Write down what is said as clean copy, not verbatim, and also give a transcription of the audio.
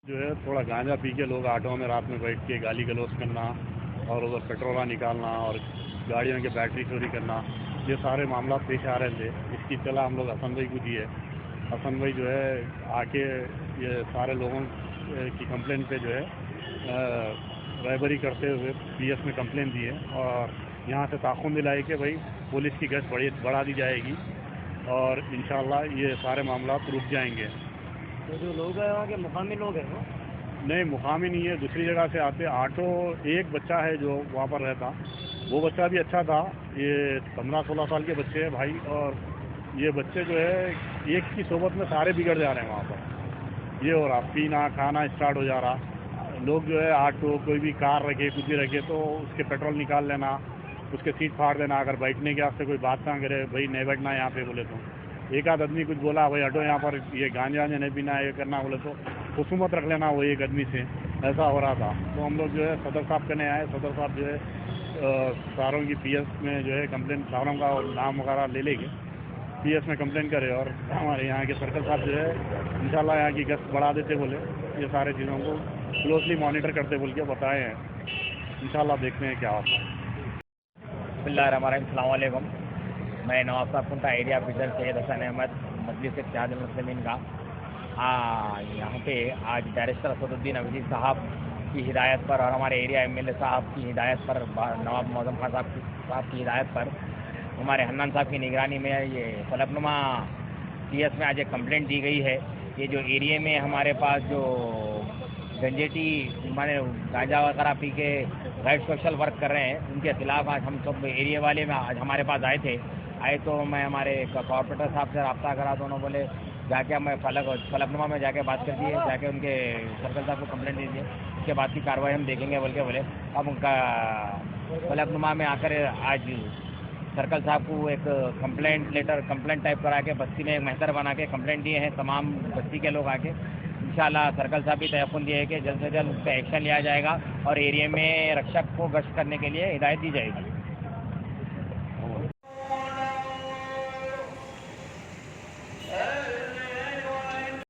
जो है थोड़ा गांजा पी के लोग ऑटो में रात में बैठ के गाली गलौज करना और उधर पेट्रोला निकालना और गाड़ियों की बैटरी चोरी करना, ये सारे मामला पेश आ रहे थे। इसकी इत्तला हम लोग हसन भाई को दिए। हसन भाई जो है आके ये सारे लोगों की कंप्लेंट पे जो है रायबरी करते हुए पीएस में कंप्लेंट दी है और यहाँ से ताक़ुन दिलाई कि भाई पुलिस की गश्त बढ़ा दी जाएगी और इंशाल्लाह ये सारे मामला रुक जाएंगे। तो जो लोग हैं वहाँ के मुकामी लोग हैं वो? नहीं, मुकामी नहीं है, दूसरी जगह से आते। ऑटो एक बच्चा है जो वहाँ पर रहता, वो बच्चा भी अच्छा था। ये 15-16 साल के बच्चे हैं भाई, और ये बच्चे जो है एक की सोबत में सारे बिगड़ जा रहे हैं वहाँ पर। ये हो रहा, पीना खाना स्टार्ट हो जा रहा। लोग जो है ऑटो कोई भी कार रखे कुछ भी रखे तो उसके पेट्रोल निकाल लेना, उसके सीट फाड़ देना। अगर बैठने के वास्ते कोई बात ना करे, भाई नहीं बैठना यहाँ पे बोले तो एक आध आदमी कुछ बोला, भाई हटो यहाँ पर, ये गांजा वांजा नहीं पीना, ये करना बोले तो खुशूमत रख लेना वो एक आदमी से। ऐसा हो रहा था। तो हम लोग जो है सदर साहब करने आए। सदर साहब जो है सारों की पीएस में जो है कंप्लेंट, सारों का नाम वगैरह ले लेंगे, पीएस में कंप्लेंट करे और हमारे यहाँ के सर्कल साहब जो है इंशाल्लाह यहाँ की गश्त बढ़ा देते बोले। ये सारे चीज़ों को क्लोजली मॉनिटर करते बोल के बताए हैं। इंशाल्लाह देखते हैं क्या होता है। अस्सलाम वालेकुम। मैं नवाब साहब कुंटा एरिया ऑफिसर सैयद हसन अहमद मजलिस इत्तेहादुल मुस्लिमीन का यहाँ पे आज डायरेक्टर असदुद्दीन अवीसी साहब की हिदायत पर और हमारे एरिया एमएलए साहब की हिदायत पर, नवाब मौजम खान साहब की हिदायत पर, हमारे हन्नान साहब की निगरानी में ये फलकनुमा पीएस में आज एक कंप्लेंट दी गई है। ये जो एरिया में हमारे पास जो गंजेटी माने गांजा वगैरह पी के गैर सोशल वर्क कर रहे हैं, उनके खिलाफ आज हम सब एरिया वाले में आज हमारे पास आए तो मैं हमारे कॉर्पोरेटर साहब से रब्ता करा, दोनों बोले जाके मैं फलकनुमा में जाके बात कर दिए, जाके उनके सर्कल साहब को कंप्लेंट दे दिए, उसके बाद की कार्रवाई हम देखेंगे बोले। अब उनका फलकनुमा में आकर आज सर्कल साहब को एक कंप्लेंट टाइप करा के बस्ती में एक महतर बना के कंप्लेंट दिए हैं तमाम बस्ती के लोग आके। इंशाल्लाह सर्कल साहब भी तयक़ुन दिए कि जल्द से जल्द उस पर एक्शन लिया जाएगा और एरिया में रक्षक को गश्त करने के लिए हिदायत दी जाएगी।